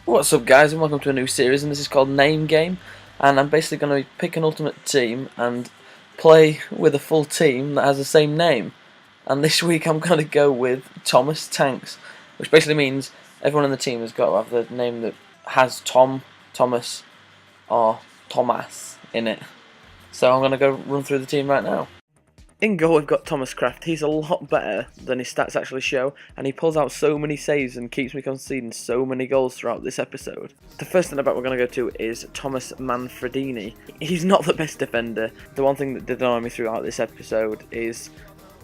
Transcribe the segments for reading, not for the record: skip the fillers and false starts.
What's up guys, and welcome to a new series, and this is called Name Game, and I'm basically going to pick an ultimate team and play with a full team that has the same name. And this week I'm going to go with Thomas Tanks, which basically means everyone in the team has got to have the name that has Tom, Thomas or Tomas in it. So I'm going to go run through the team right now. In goal we've got Thomas Craft. He's a lot better than his stats actually show, and he pulls out so many saves and keeps me conceding so many goals throughout this episode. The first centre back we're going to go to is Thomas Manfredini. He's not the best defender. The one thing that did annoy me throughout this episode is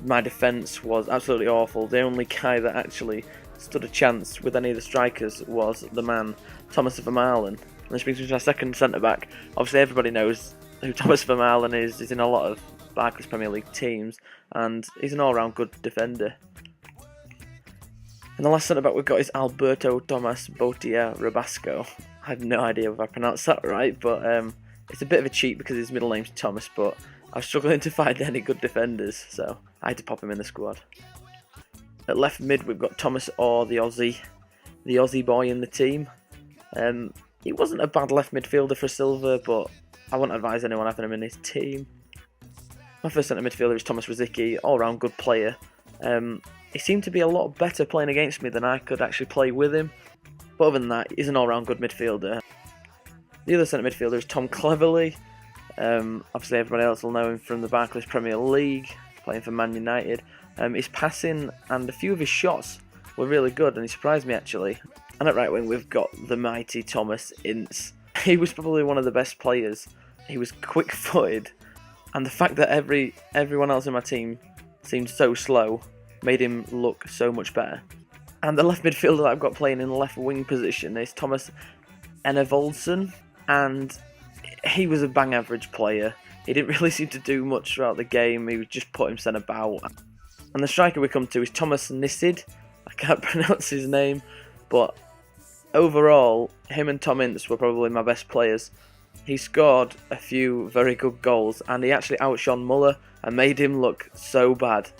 my defence was absolutely awful. The only guy that actually stood a chance with any of the strikers was the man, Thomas Vermaelen. And this brings me to our second centre back. Obviously everybody knows who Thomas Vermaelen is. He's in a lot of Barclays Premier League teams, and he's an all-round good defender. And the last centre back we've got is Alberto Tomas Botia Rabasco. I have no idea if I pronounced that right, but it's a bit of a cheat because his middle name's Thomas, but I was struggling to find any good defenders, so I had to pop him in the squad. At left mid we've got Thomas Orr, the Aussie boy in the team. He wasn't a bad left midfielder for Silver, but I wouldn't advise anyone having him in his team. My first centre midfielder is Tomas Rosicky, all-round good player. He seemed to be a lot better playing against me than I could actually play with him. But other than that, he's an all-round good midfielder. The other centre midfielder is Tom Cleverley. Obviously everybody else will know him from the Barclays Premier League, playing for Man United. His passing and a few of his shots were really good, and he surprised me actually. And at right wing we've got the mighty Thomas Ince. He was probably one of the best players. He was quick-footed, and the fact that everyone else in my team seemed so slow made him look so much better. And the left midfielder that I've got playing in the left wing position is Thomas Enevoldsen, and he was a bang average player. He didn't really seem to do much throughout the game. He would just put himself about. And the striker we come to is Thomas Nissid. I can't pronounce his name, but overall, him and Tom Ince were probably my best players. He scored a few very good goals, and he actually outshone Muller and made him look so bad.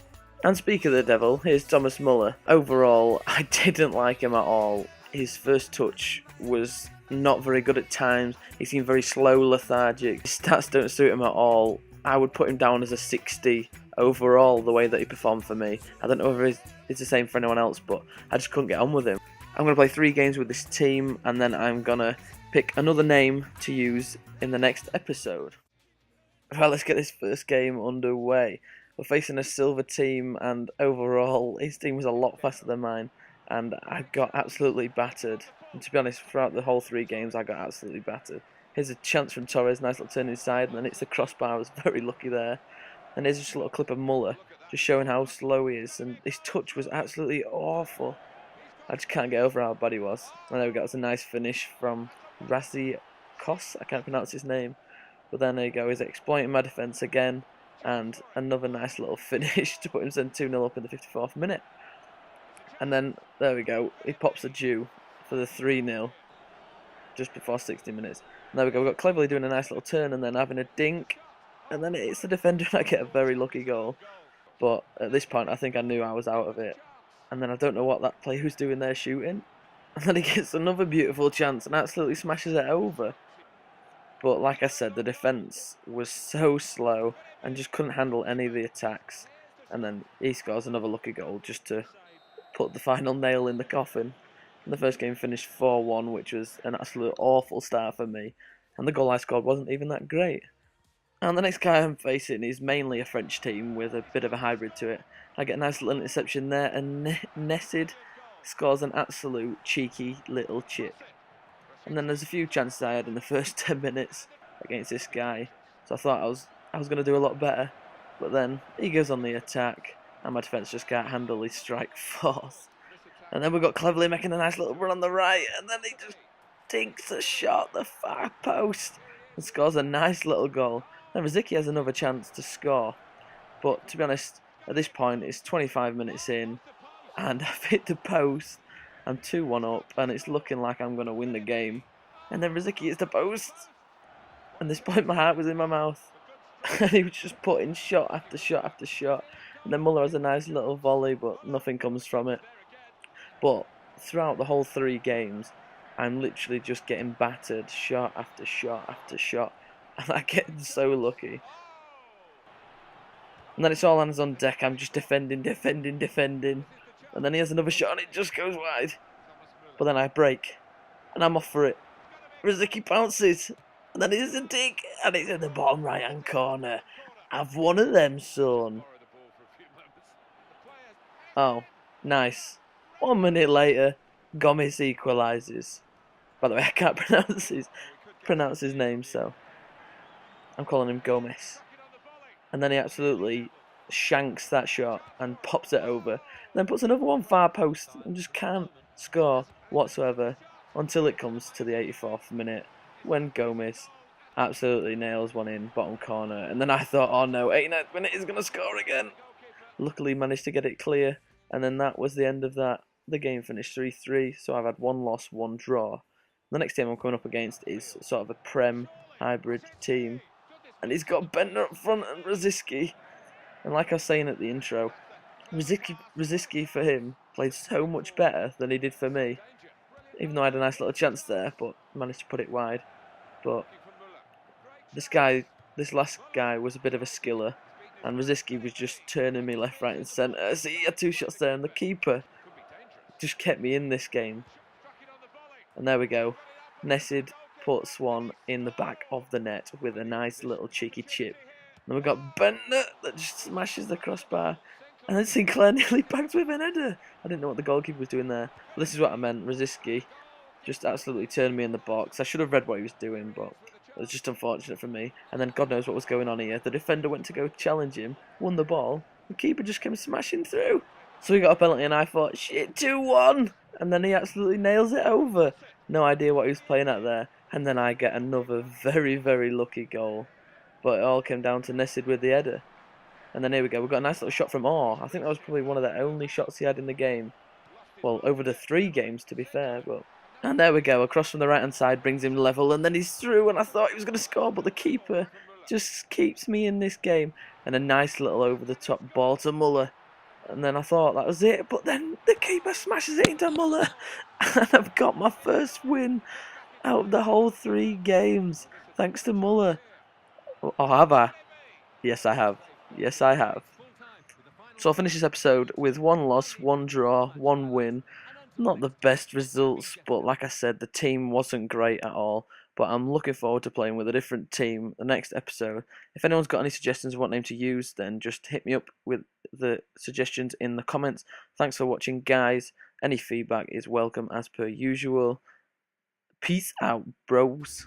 And speaking of the devil, here's Thomas Muller. Overall, I didn't like him at all. His first touch was not very good at times. He seemed very slow, lethargic. His stats don't suit him at all. I would put him down as a 60 overall, the way that he performed for me. I don't know if it's the same for anyone else, but I just couldn't get on with him. I'm going to play 3 games with this team, and then I'm going to pick another name to use in the next episode. Right, let's get this first game underway. We're facing a Silver team, and overall his team was a lot faster than mine, and I got absolutely battered. And to be honest, throughout the whole 3 games I got absolutely battered. Here's a chance from Torres, nice little turn inside, and then it's the crossbar. I was very lucky there. And here's just a little clip of Muller, just showing how slow he is, and his touch was absolutely awful. I just can't get over how bad he was. And there we go, it's a nice finish from Rassi Kos, I can't pronounce his name. But then there you go, he's exploiting my defence again, and another nice little finish to put him 2-0 up in the 54th minute. And then, there we go, he pops a Jew for the 3-0, just before 60 minutes. And there we go, we've got Cleverley doing a nice little turn and then having a dink, and then it's the defender and I get a very lucky goal. But at this point I think I knew I was out of it. And then I don't know what that player was doing there shooting. And then he gets another beautiful chance and absolutely smashes it over. But like I said, the defence was so slow and just couldn't handle any of the attacks. And then he scores another lucky goal just to put the final nail in the coffin. And the first game finished 4-1, which was an absolute awful start for me. And the goal I scored wasn't even that great. And the next guy I'm facing is mainly a French team with a bit of a hybrid to it. I get a nice little interception there, and Nessid scores an absolute cheeky little chip. And then there's a few chances I had in the first 10 minutes against this guy, so I thought I was going to do a lot better. But then he goes on the attack, and my defence just can't handle his strike force. And then we've got Cleverley making a nice little run on the right, and then he just dinks a shot the far post and scores a nice little goal. Then Rosicky has another chance to score, but to be honest, at this point it's 25 minutes in, and I've hit the post. I'm 2-1 up, and it's looking like I'm going to win the game. And then Rosicky hits the post, and at this point my heart was in my mouth. And he was just putting shot after shot after shot. And then Muller has a nice little volley, but nothing comes from it. But throughout the whole 3 games, I'm literally just getting battered, shot after shot after shot, and I get so lucky. And then it's all hands on deck. I'm just defending, and then he has another shot, and it just goes wide. But then I break, and I'm off for it. Riziki bounces, and then here's a dig, and it's in the bottom right hand corner. I've one of them, son. Oh, nice. 1 minute later, Gomez equalises. By the way, I can't pronounce his name, so I'm calling him Gomez. And then he absolutely shanks that shot and pops it over. And then puts another one far post and just can't score whatsoever until it comes to the 84th minute when Gomez absolutely nails one in bottom corner. And then I thought, oh no, 89th minute he's going to score again. Luckily managed to get it clear, and then that was the end of that. The game finished 3-3, so I've had 1 loss, 1 draw. The next team I'm coming up against is sort of a Prem hybrid team, and he's got Bentner up front and Rosicky. And like I was saying at the intro, Rosicky for him played so much better than he did for me, even though I had a nice little chance there, but managed to put it wide. But this last guy was a bit of a skiller, and Rosicky was just turning me left, right and centre. So he had 2 shots there, and the keeper just kept me in this game. And there we go. Nessid puts one in the back of the net with a nice little cheeky chip. And we've got Bentner that just smashes the crossbar. And then Sinclair nearly bagged with an header. I didn't know what the goalkeeper was doing there. But this is what I meant. Rosicky just absolutely turned me in the box. I should have read what he was doing, but it was just unfortunate for me. And then God knows what was going on here. The defender went to go challenge him, won the ball. The keeper just came smashing through. So we got a penalty, and I thought, shit, 2-1. And then he absolutely nails it over. No idea what he was playing at there. And then I get another very, very lucky goal. But it all came down to Nessid with the header. And then here we go. We've got a nice little shot from Orr. I think that was probably one of the only shots he had in the game. Well, over the 3 games, to be fair. But and there we go. Across from the right-hand side brings him level. And then he's through. And I thought he was going to score. But the keeper just keeps me in this game. And a nice little over-the-top ball to Muller. And then I thought that was it, but then the keeper smashes it into Muller, and I've got my first win out of the whole 3 games, thanks to Muller. Or have I? Yes, I have. Yes, I have. So I'll finish this episode with 1 loss, 1 draw, 1 win. Not the best results, but like I said, the team wasn't great at all. But I'm looking forward to playing with a different team the next episode. If anyone's got any suggestions of what name to use, then just hit me up with the suggestions in the comments. Thanks for watching, guys. Any feedback is welcome as per usual. Peace out, bros.